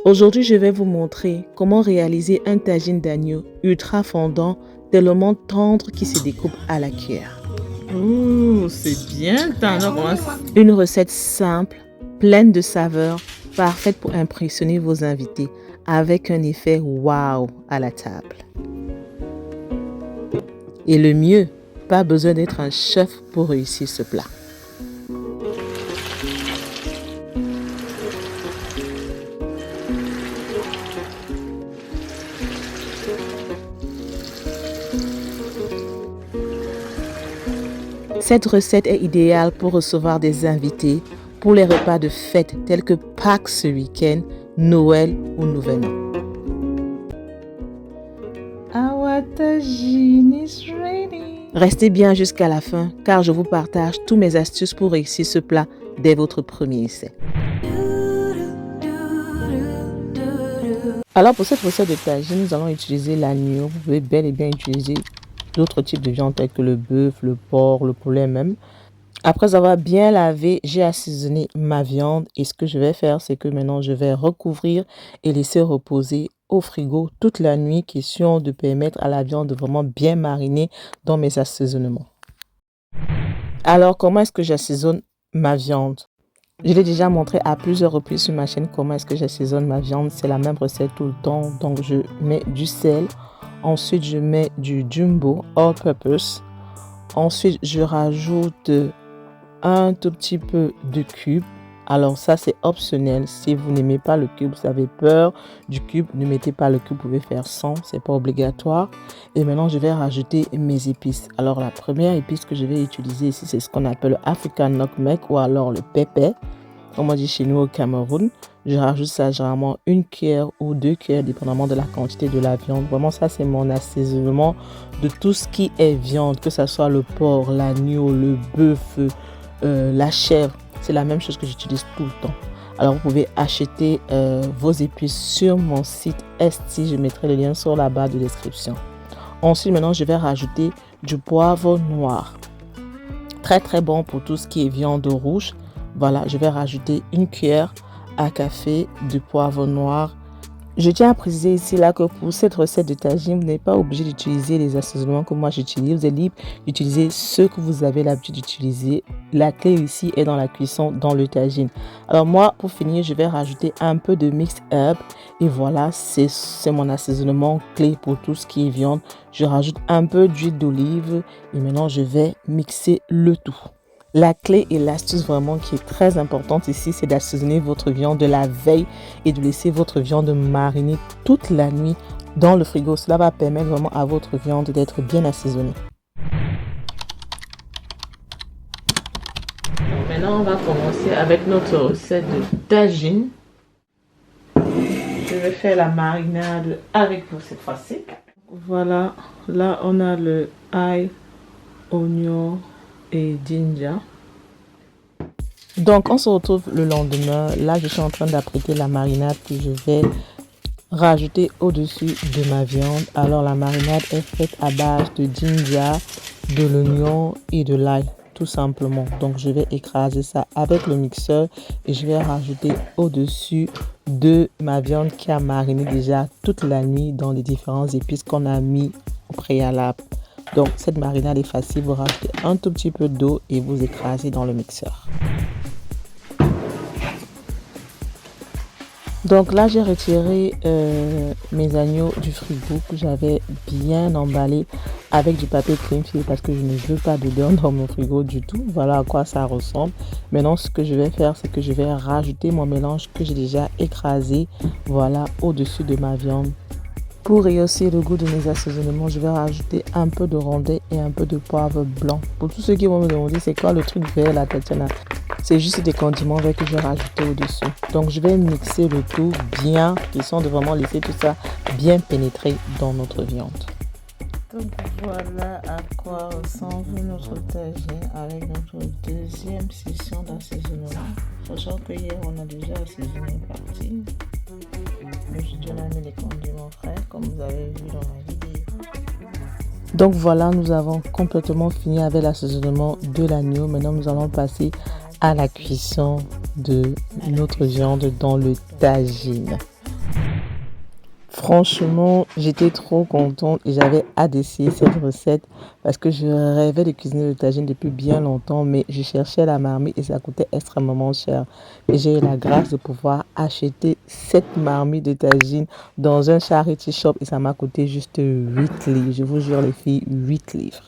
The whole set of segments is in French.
Aujourd'hui, je vais vous montrer comment réaliser un tagine d'agneau ultra fondant, tellement tendre qui se découpe à la cuillère. Ouh, c'est bien tendre. Une recette simple, pleine de saveurs, parfaite pour impressionner vos invités, avec un effet waouh à la table. Et le mieux, pas besoin d'être un chef pour réussir ce plat. Cette recette est idéale pour recevoir des invités pour les repas de fête tels que Pâques ce week-end, Noël ou Nouvel An. Our tagine is ready. Restez bien jusqu'à la fin car je vous partage tous mes astuces pour réussir ce plat dès votre premier essai. Alors pour cette recette de tagine, nous allons utiliser l'agneau. Vous pouvez bel et bien utiliser d'autres types de viande tels que le bœuf, le porc, le poulet même. Après avoir bien lavé, j'ai assaisonné ma viande et ce que je vais faire, c'est que maintenant je vais recouvrir et laisser reposer au frigo toute la nuit, question de permettre à la viande de vraiment bien mariner dans mes assaisonnements. Alors comment est-ce que j'assaisonne ma viande? Je l'ai déjà montré à plusieurs reprises sur ma chaîne comment est-ce que j'assaisonne ma viande. C'est la même recette tout le temps. Donc je mets du sel. Ensuite je mets du jumbo all purpose. Ensuite je rajoute un tout petit peu de cube. Alors ça c'est optionnel. Si vous n'aimez pas le cube, vous avez peur du cube, ne mettez pas le cube. Vous pouvez faire sans, c'est pas obligatoire. Et maintenant je vais rajouter mes épices. Alors la première épice que je vais utiliser ici, c'est ce qu'on appelle le African nutmeg ou alors le pépé, comme on dit chez nous au Cameroun. Je rajoute ça généralement une cuillère ou 2 cuillères, dépendamment de la quantité de la viande. Vraiment, ça, c'est mon assaisonnement de tout ce qui est viande, que ce soit le porc, l'agneau, le bœuf, la chèvre. C'est la même chose que j'utilise tout le temps. Alors, vous pouvez acheter vos épices sur mon site Esti. Je mettrai le lien sur la barre de description. Ensuite, maintenant, je vais rajouter du poivre noir. Très, très bon pour tout ce qui est viande rouge. Voilà, je vais rajouter une cuillère à café de poivre noir. Je tiens à préciser ici là que pour cette recette de tagine, vous n'êtes pas obligé d'utiliser les assaisonnements que moi j'utilise. Vous êtes libre d'utiliser ceux que vous avez l'habitude d'utiliser. La clé ici est dans la cuisson, dans le tagine. Alors moi, pour finir, je vais rajouter un peu de mixed herb. Et voilà, c'est mon assaisonnement clé pour tout ce qui est viande. Je rajoute un peu d'huile d'olive et maintenant je vais mixer le tout. La clé et l'astuce vraiment qui est très importante ici, c'est d'assaisonner votre viande de la veille et de laisser votre viande mariner toute la nuit dans le frigo. Cela va permettre vraiment à votre viande d'être bien assaisonnée. Maintenant, on va commencer avec notre recette de tagine. Je vais faire la marinade avec vous cette fois-ci. Voilà, là on a le ail, oignon et ginger. Donc on se retrouve le lendemain. Là je suis en train d'apprêter la marinade que je vais rajouter au-dessus de ma viande. Alors la marinade est faite à base de ginger, de l'oignon et de l'ail tout simplement. Donc je vais écraser ça avec le mixeur et je vais rajouter au-dessus de ma viande qui a mariné déjà toute la nuit dans les différentes épices qu'on a mis au préalable. Donc cette marinade est facile, vous rajoutez un tout petit peu d'eau et vous écrasez dans le mixeur. Donc là j'ai retiré mes agneaux du frigo que j'avais bien emballé avec du papier cling film parce que je ne veux pas d'odeur dans mon frigo du tout. Voilà à quoi ça ressemble. Maintenant ce que je vais faire, c'est que je vais rajouter mon mélange que j'ai déjà écrasé, voilà, au-dessus de ma viande. Pour rehausser le goût de mes assaisonnements, je vais rajouter un peu de rondelle et un peu de poivre blanc. Pour tous ceux qui vont me demander c'est quoi le truc vert là, Tatiana, c'est juste des condiments verts que je vais rajouter au-dessus. Donc je vais mixer le tout bien, question de vraiment laisser tout ça bien pénétrer dans notre viande. Donc voilà à quoi ressemble notre tagine avec notre deuxième session d'assaisonnement. Sachant que hier on a déjà assaisonné une partie. Aujourd'hui on a mis les condiments frais comme vous avez vu dans la vidéo. Donc voilà, nous avons complètement fini avec l'assaisonnement de l'agneau. Maintenant nous allons passer à la cuisson de notre viande dans le tagine. Franchement, j'étais trop contente et j'avais hâte d'essayer cette recette parce que je rêvais de cuisiner le tagine depuis bien longtemps, mais je cherchais la marmite et ça coûtait extrêmement cher. Et j'ai eu la grâce de pouvoir acheter cette marmite de tagine dans un charity shop et ça m'a coûté juste 8 livres. Je vous jure les filles, 8 livres.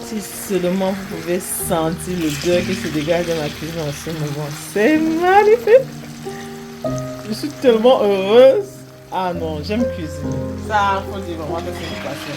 Si seulement vous pouvez sentir l'odeur qui se dégage de ma cuisine en ce moment. C'est magnifique. Je suis tellement heureuse. Ah non, j'aime cuisiner. Ça, faut dire vraiment que c'est une passion.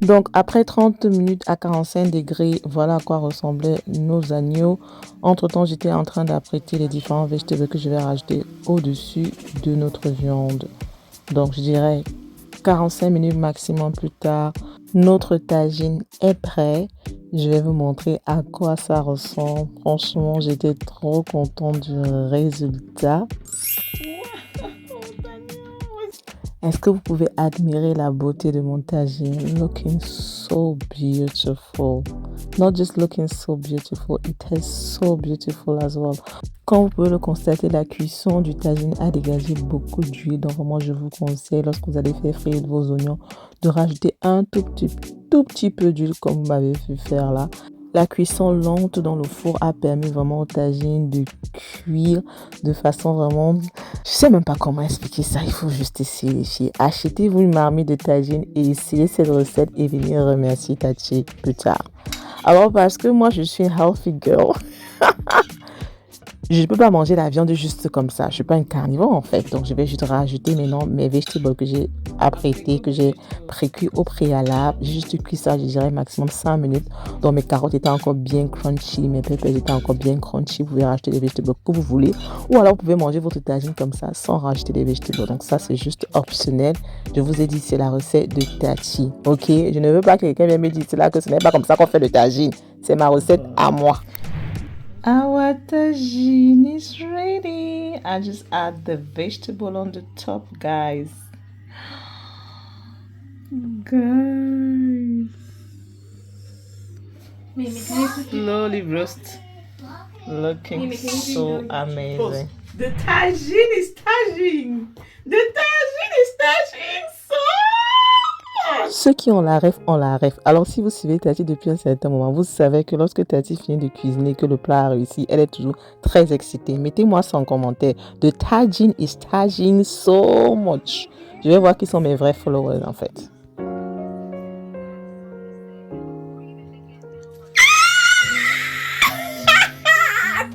Donc, après 30 minutes à 45 degrés, voilà à quoi ressemblaient nos agneaux. Entre-temps, j'étais en train d'apprêter les différents végétaux que je vais rajouter au-dessus de notre viande. Donc, je dirais 45 minutes maximum plus tard, notre tagine est prêt. Je vais vous montrer à quoi ça ressemble. Franchement, j'étais trop contente du résultat. Est-ce que vous pouvez admirer la beauté de mon tagine? Looking so beautiful. not just looking so beautiful, it tastes so beautiful as well. Comme vous pouvez le constater, la cuisson du tagine a dégagé beaucoup d'huile. Donc vraiment, je vous conseille, lorsque vous allez faire frire vos oignons, de rajouter un tout petit peu d'huile comme vous m'avez fait faire là. La cuisson lente dans le four a permis vraiment au tagine de cuire de façon vraiment... Je sais même pas comment expliquer ça, il faut juste essayer les filles. Achetez-vous une marmite de tagine et essayez cette recette et venez remercier Tati plus tard. Alors parce que moi je suis une healthy girl. Je ne peux pas manger la viande juste comme ça. Je ne suis pas une carnivore en fait. Donc je vais juste rajouter maintenant mes vegetables que j'ai apprêtés, que j'ai pré-cuits au préalable. J'ai juste cuit ça, je dirais maximum 5 minutes. Donc mes carottes étaient encore bien crunchy, mes peppers étaient encore bien crunchy. Vous pouvez rajouter les vegetables que vous voulez. Ou alors vous pouvez manger votre tagine comme ça sans rajouter des vegetables. Donc ça c'est juste optionnel. Je vous ai dit c'est la recette de Tati. Ok, je ne veux pas que quelqu'un vienne me dire là que ce n'est pas comme ça qu'on fait le tagine. C'est ma recette à moi. Our tagine is ready. I just add the vegetable on the top, guys. Guys. Slowly roast. Looking so amazing. The tagine is tagine. The tagine is tagine so much. Ceux qui ont la ref, ont la ref. Alors si vous suivez Tati depuis un certain moment, vous savez que lorsque Tati finit de cuisiner, que le plat a réussi, elle est toujours très excitée. Mettez-moi ça en commentaire. The tagine is tagine so much. Je vais voir qui sont mes vrais followers en fait.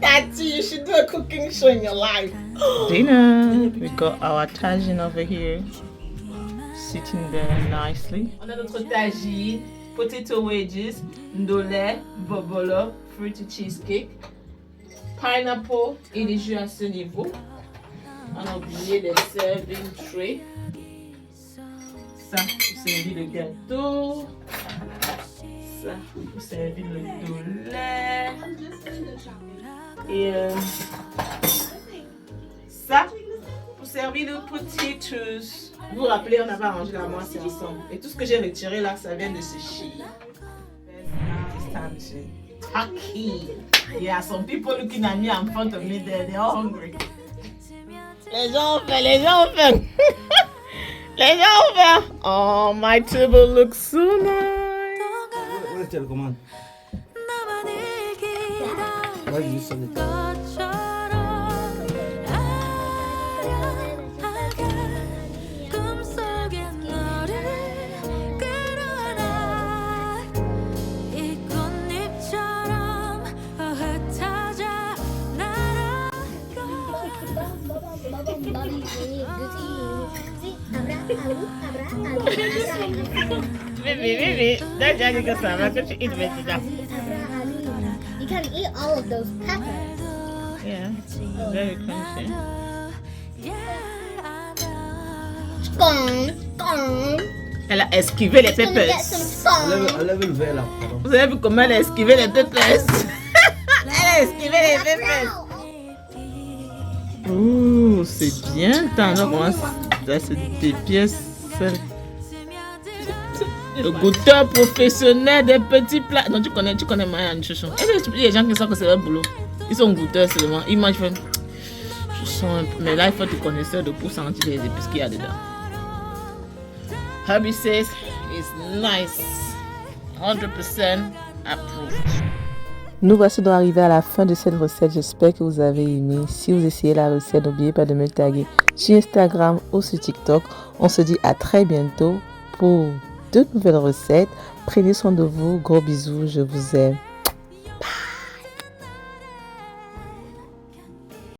Tati, you should do a cooking show in your life. Dinner. We got our tagine over here. Sitting there nicely. On a notre tagine, potato wedges, ndolé, bobolo, fruity cheesecake, pineapple et des jus à ce niveau. On a oublié les serving tray. Ça pour servir le gâteau. Ça pour servir le ndolé. Et ça pour servir le potatoes. Vous vous rappelez, on avait arrangé la moitié ensemble. Et tout ce que j'ai retiré là, ça vient de ce chili. It's time to turkey. Yeah, some people looking at me in front of me, they're all hungry. Les gens ont faim, les gens ont faim. Les gens ont faim. Oh, my table looks so nice. Où est-ce qu'elle commande? Vas-y, juste sur le temps. Baby, that's Johnny Cassava. Could you eat vegetables? You can eat all of those peppers. Yeah, very crunchy. Elle a esquivé les Gonna get peppers. some scone. Enlève le verre là. Pardon. Vous avez vu comment elle a esquivé les peppers? Elle a esquivé les peppers. Oh, c'est bien tendre. Comment ça, c'est des pièces. Le goûteur professionnel des petits plats. Non, tu connais Maya Chouchou. Il y a des gens qui savent que c'est leur boulot. Ils sont goûteurs seulement. Ils mangent. Je sens un peu. Mais là, il faut être connaisseur de pour sentir les épices qu'il y a dedans. Hubby says it's nice. 100% approved. Nous voici donc arrivés à la fin de cette recette. J'espère que vous avez aimé. Si vous essayez la recette, n'oubliez pas de me taguer sur Instagram ou sur TikTok. On se dit à très bientôt pour de nouvelles recettes. Prenez soin de vous. Gros bisous. Je vous aime.